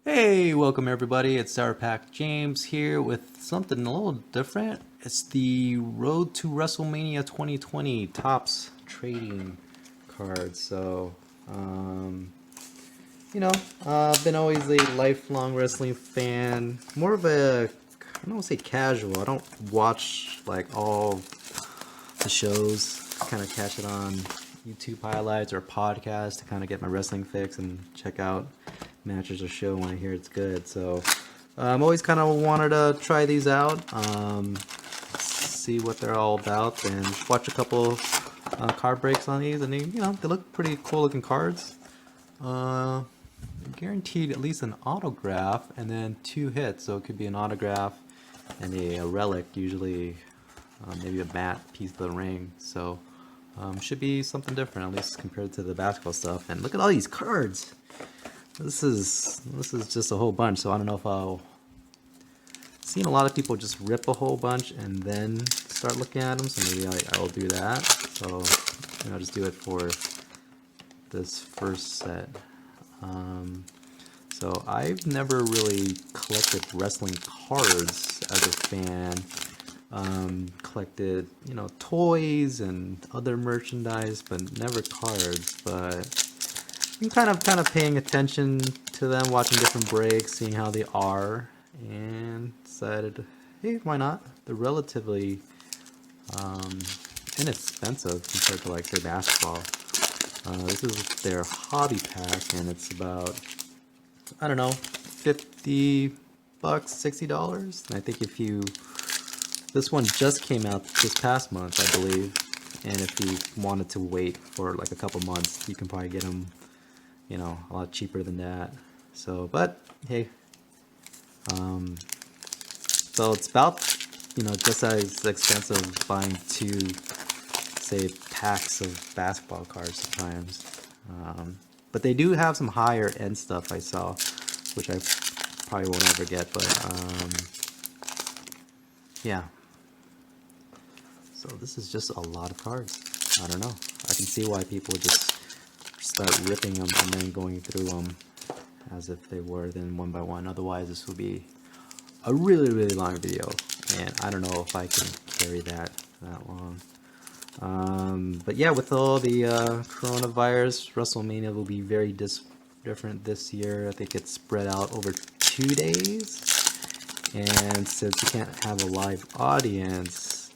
Hey, welcome everybody. It's Sour Pack James here with something a little different. It's the Road to WrestleMania 2020 Topps trading cards. Um, you know, I've been always a lifelong wrestling fan. More of a, I don't want to say casual. I don't watch like all the shows. Kind of catch it on YouTube highlights or podcasts to kind of get my wrestling fix and check out matches or show when I hear it's good. So I'm always kind of wanted to try these out, see what they're all about, and watch a couple card breaks on these. And they look pretty cool looking cards. Uh, Guaranteed at least an autograph and then 2 hits. So it could be an autograph and a relic, usually maybe a matte piece of the ring. So should be something different, at least compared to the basketball stuff. And look at all these cards. This is just a whole bunch. So I don't know if I'll seen a lot of people just rip a whole bunch and then start looking at them. So maybe I will do that. So I'll just do it for this first set. So I've never really collected wrestling cards as a fan. Collected, toys and other merchandise, but never cards. But I'm kind of paying attention to them, watching different breaks, seeing how they are, and decided, hey, why not? They're relatively inexpensive compared to like say basketball. This is their hobby pack, and it's about, I don't know, 50 bucks, $60. And I think this one just came out this past month, I believe. And if you wanted to wait for like a couple months, you can probably get them, a lot cheaper than that. So, but hey, so it's about, just as expensive buying 2, say, packs of basketball cards sometimes. But they do have some higher end stuff I saw, which I probably won't ever get, but yeah. So this is just a lot of cards. I don't know. I can see why people just start ripping them and then going through them as if they were then one by one. Otherwise, this will be a really, really long video, and I don't know if I can carry that long. But yeah, with all the coronavirus, WrestleMania will be very different this year. I think it's spread out over 2 days, and since you can't have a live audience,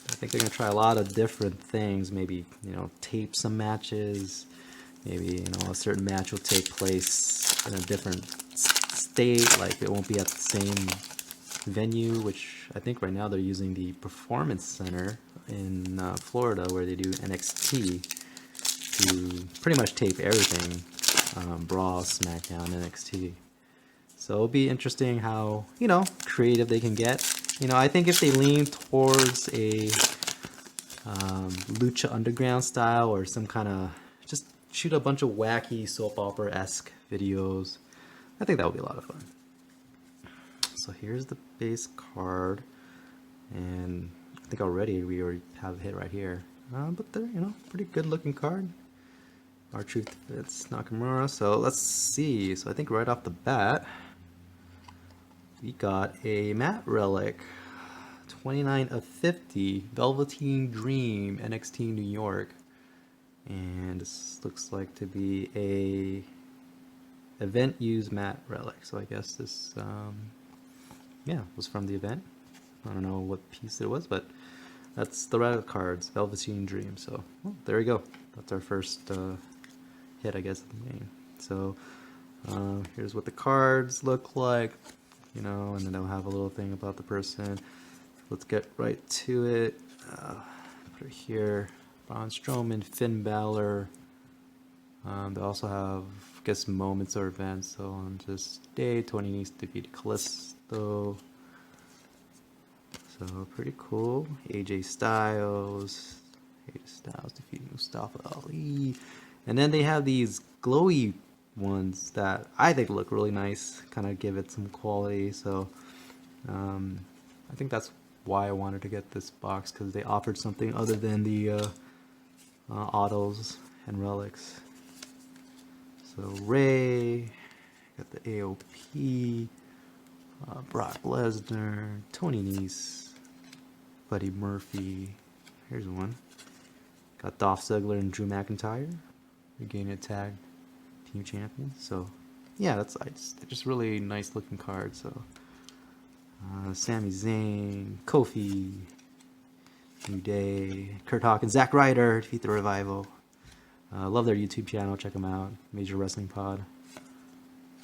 I think they're gonna try a lot of different things. Maybe tape some matches. Maybe a certain match will take place in a different state, like it won't be at the same venue, which I think right now they're using the Performance Center in Florida, where they do NXT, to pretty much tape everything, Raw, SmackDown, NXT. So it'll be interesting how creative they can get. I think if they lean towards a Lucha Underground style, or some kind of just shoot a bunch of wacky soap opera-esque videos, I think that would be a lot of fun. So here's the base card, and I think we already have a hit right here. But they're, pretty good looking card. R-Truth, it's Nakamura. So let's see. So I think right off the bat, we got a matte relic, 29 of 50, Velveteen Dream, NXT New York. And this looks like to be a event used matte relic. So I guess this was from the event. I don't know what piece it was, but that's the relic cards, Velveteen Dream. So there we go. That's our first hit, I guess, of the main. So here's what the cards look like, and then they'll have a little thing about the person. Let's get right to it. Put it here. Braun Strowman, Finn Balor. They also have, I guess, moments or events. So on this day, Tony needs to defeat Kalisto. So pretty cool. AJ Styles defeating Mustafa Ali. And then they have these glowy ones that I think look really nice. Kind of give it some quality. So I think that's why I wanted to get this box, because they offered something other than the autos and relics. So Ray, Got the AOP, Brock Lesnar, Tony Nese, Buddy Murphy. Here's one. Got Dolph Ziggler and Drew McIntyre. Regaining a tag team champion. So, yeah, they're just really nice looking cards. So, Sami Zayn, Kofi, New Day, Kurt Hawkins, Zack Ryder, Defeat the Revival. Love their YouTube channel. Check them out. Major Wrestling Pod.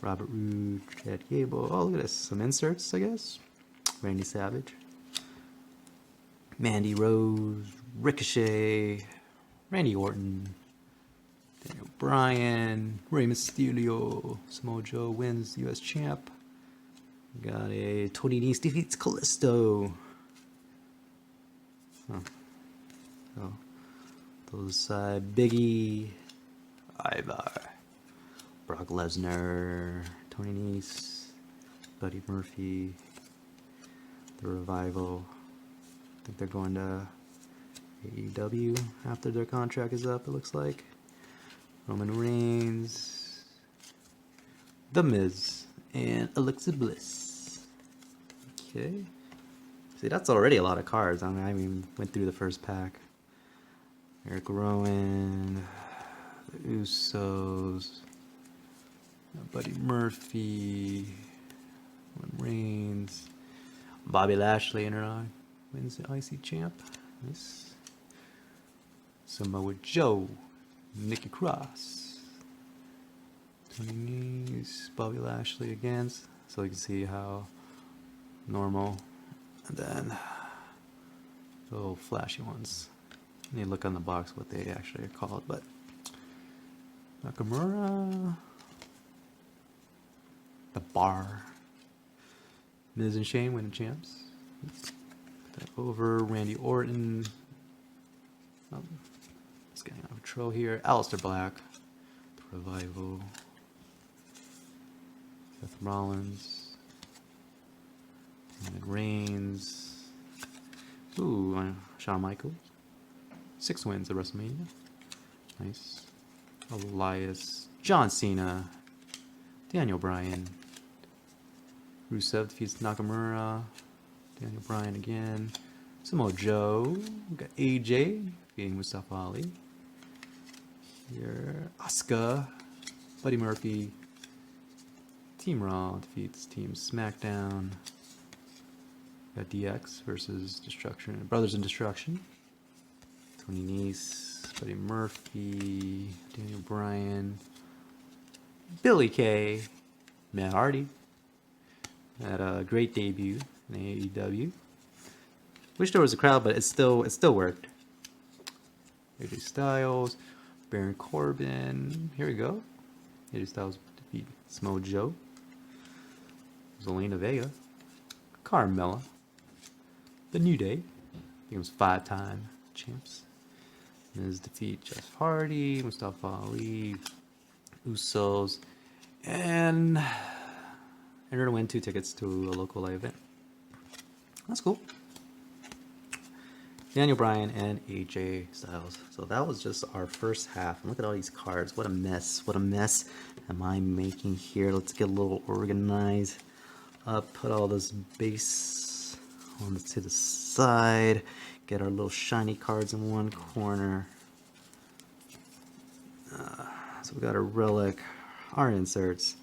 Robert Roode, Chad Gable. Oh, look at this. Some inserts, I guess. Randy Savage. Mandy Rose, Ricochet, Randy Orton, Daniel Bryan, Rey Mysterio, Samoa Joe wins US champ. Got a Tony Nese defeats Kalisto. Huh. So, those Biggie, Ivar, Brock Lesnar, Tony Nese, Buddy Murphy, The Revival. I think they're going to AEW after their contract is up, it looks like. Roman Reigns, The Miz, and Alexa Bliss. Okay. See, that's already a lot of cards. I mean, I even went through the first pack. Eric Rowan, the Usos, Buddy Murphy, Roman Reigns, Bobby Lashley wins the IC champ. Nice. Samoa Joe, Nikki Cross, Tony Nese, Bobby Lashley again. So you can see how normal. And then the little flashy ones. You need to look on the box what they actually are called. But Nakamura, The Bar, Miz and Shane winning champs. Put that over. Randy Orton. It's getting out of control here. Aleister Black, The Revival, Seth Rollins, Roman Reigns. Ooh, Shawn Michaels. 6 wins at WrestleMania. Nice. Elias, John Cena, Daniel Bryan, Rusev defeats Nakamura, Daniel Bryan again, Samoa Joe, we got AJ beating Mustafa Ali. Here, Asuka, Buddy Murphy, Team Raw defeats Team SmackDown. Got DX versus Destruction, Brothers in Destruction. Tony Nese, Buddy Murphy, Daniel Bryan, Billy Kay, Matt Hardy. Had a great debut in AEW. Wish there was a crowd, but it still worked. AJ Styles, Baron Corbin. Here we go. AJ Styles defeat Samoa Joe. Zelina Vega, Carmella, The New Day. He was 5-time champs. Miz defeat Jeff Hardy, Mustafa Ali, Usos, and enter to win 2 tickets to a local live event. That's cool. Daniel Bryan and AJ Styles. So that was just our first half. And look at all these cards. What a mess. What a mess am I making here? Let's get a little organized. Put all this base to the side. Get our little shiny cards in one corner. So we got a relic, our inserts,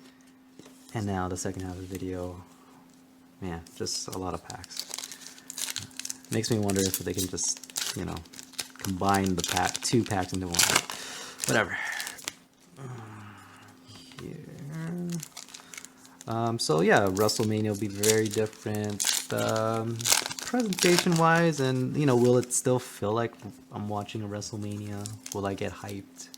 and now the second half of the video. Man, just a lot of packs. Makes me wonder if they can just, combine the 2 packs into one. Whatever. Here. So yeah, WrestleMania will be very different. Presentation-wise, and will it still feel like I'm watching a WrestleMania? Will I get hyped?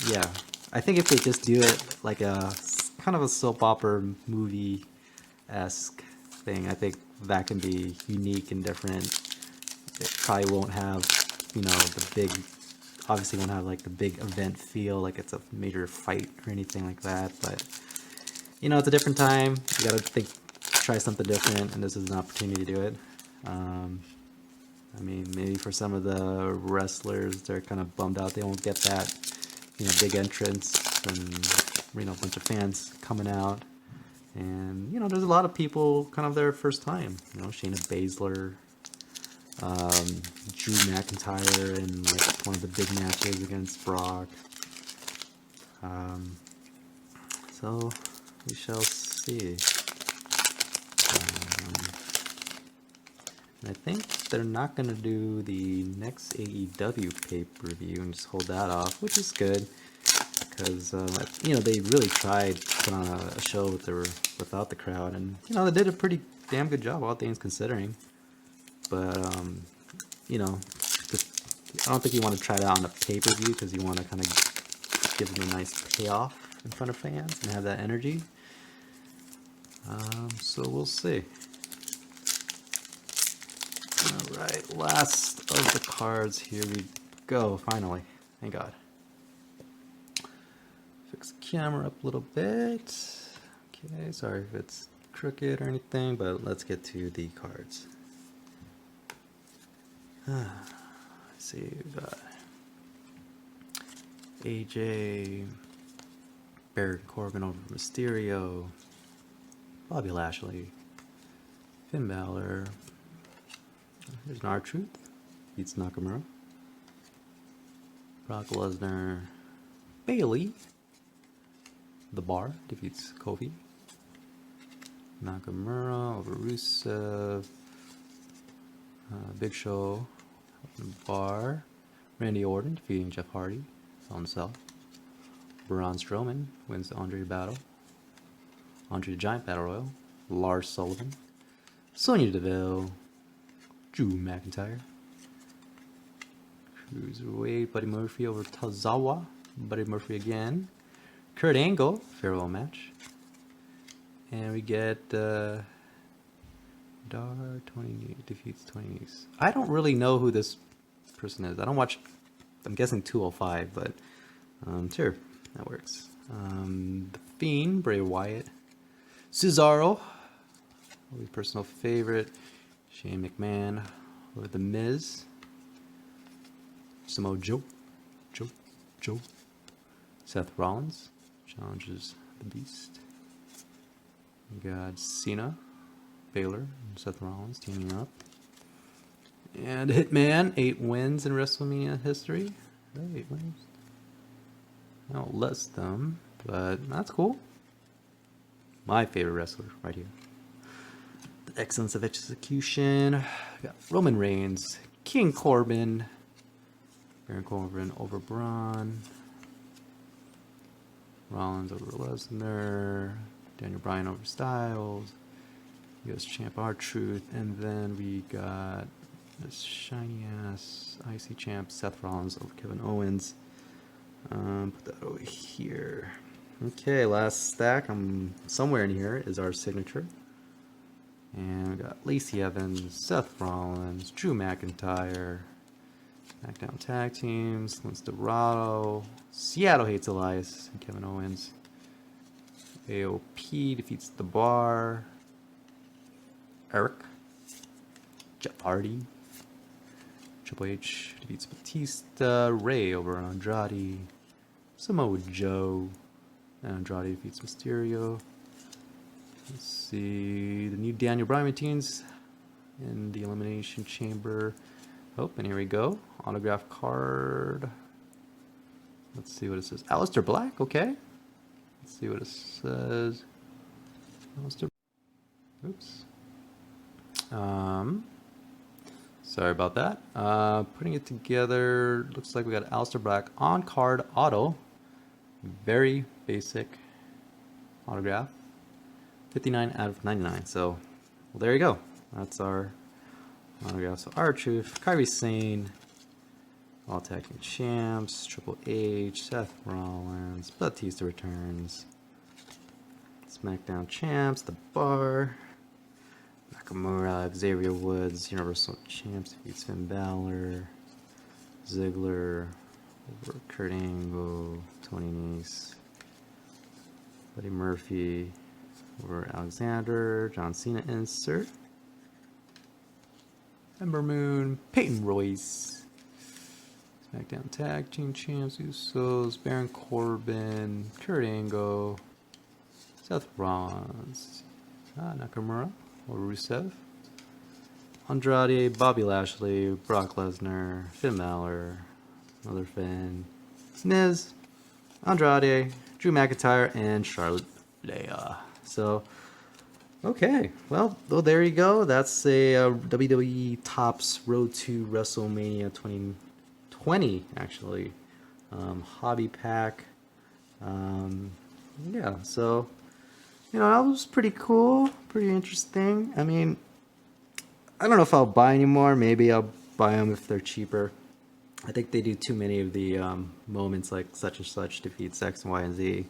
Yeah, I think if they just do it like a kind of a soap opera movie-esque thing, I think that can be unique and different. It probably won't have, the big, obviously won't have like the big event feel, like it's a major fight or anything like that. But it's a different time. You gotta try something different, and this is an opportunity to do it. I mean, maybe for some of the wrestlers, they're kind of bummed out they won't get that, big entrance. And you know, a bunch of fans coming out. And, you know, there's a lot of people kind of their first time. You know, Shayna Baszler, Drew McIntyre in like one of the big matches against Brock. So we shall see. And I think they're not going to do the next AEW pay-per-view and just hold that off, which is good. Because, you know, they really tried to put on a show without the crowd. And, you know, they did a pretty damn good job, all things considering. But, you know, I don't think you want to try that on a pay-per-view because you want to kind of give them a nice payoff in front of fans and have that energy. So we'll see. Alright, last of the cards. Here we go, finally. Thank God. Fix the camera up a little bit. Okay, sorry if it's crooked or anything, but let's get to the cards. Let's see, we got AJ, Baron Corbin over Mysterio, Bobby Lashley, Finn Balor. Here's an R-Truth, beats Nakamura. Brock Lesnar, Bailey. The Bar defeats Kofi. Nakamura over Rusev. Big Show, The Bar. Randy Orton defeating Jeff Hardy. Hell in a Cell. Braun Strowman wins the Andre Battle. Andre the Giant Battle Royal. Lars Sullivan. Sonya Deville. Drew McIntyre. Cruiserweight, Buddy Murphy over Tozawa. Buddy Murphy again. Kurt Angle, farewell match. And we get Dar 20 defeats 20. I don't really know who this person is. I don't watch, I'm guessing 205, but sure, that works. The Fiend, Bray Wyatt. Cesaro, my personal favorite. Shane McMahon over The Miz. Samoa Joe. Seth Rollins challenges the Beast. We got Cena, Baylor, and Seth Rollins teaming up. And Hitman, 8 wins in Wrestlemania history. 8 wins. I don't list them, but that's cool. My favorite wrestler right here. The excellence of execution. We got Roman Reigns, King Corbin, Baron Corbin over Braun, Rollins over Lesnar, Daniel Bryan over Styles, US Champ R-Truth, and then we got this shiny ass IC Champ Seth Rollins over Kevin Owens. Put that over here. Okay, last stack. Somewhere in here is our signature. And we got Lacey Evans, Seth Rollins, Drew McIntyre, SmackDown Tag Teams, Lince Dorado, Seattle Hates Elias, and Kevin Owens. AOP defeats The Bar, Eric, Jeff Hardy, Triple H defeats Batista, Ray over Andrade, Samoa Joe, and Andrade defeats Mysterio. Let's see, the new Daniel Bryan routines in the Elimination Chamber. Oh, and here we go. Autograph card. Let's see what it says. Aleister Black, okay. Let's see what it says. Aleister. Oops. Sorry about that. Putting it together, looks like we got Aleister Black on card auto. Very basic autograph. 59 out of 99. So, well, there you go. That's our autograph. So, R-Truth, Kairi Sane, All Tag Team Champs, Triple H, Seth Rollins, Batista returns, SmackDown Champs, The Bar, Nakamura, Xavier Woods, Universal Champs, defeats Finn Balor, Ziggler over Kurt Angle, Tony Nese, Buddy Murphy over Alexander, John Cena insert, Ember Moon, Peyton Royce, SmackDown Tag Team Champs, Usos, Baron Corbin, Kurt Angle, Seth Rollins, Nakamura or Rusev, Andrade, Bobby Lashley, Brock Lesnar, Finn Balor, another Finn, Miz, Andrade, Drew McIntyre, and Charlotte Flair. So, okay, well, there you go. That's a WWE Topps Road to WrestleMania 2020, actually. Hobby pack. Yeah, so, that was pretty cool, pretty interesting. I mean, I don't know if I'll buy anymore. Maybe I'll buy them if they're cheaper. I think they do too many of the moments like such and such defeats X and Y and Z.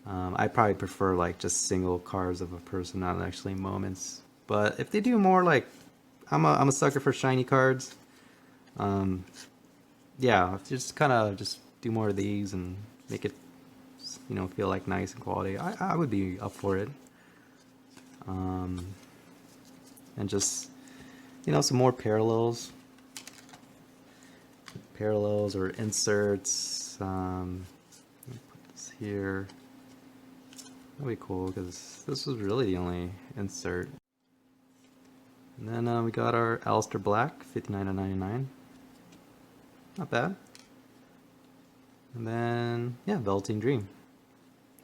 I probably prefer like just single cards of a person, not actually moments. But if they do more, like I'm a sucker for shiny cards. Yeah, just kind of just do more of these and make it, feel like nice and quality. I would be up for it. And just, some more parallels or inserts. Let me put this here. That'd be cool because this was really the only insert. And then we got our Aleister Black, $59.99. Not bad. And then, yeah, Velveteen Dream.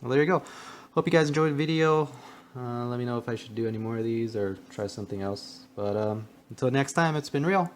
Well, there you go. Hope you guys enjoyed the video. Let me know if I should do any more of these or try something else. But until next time, it's been real.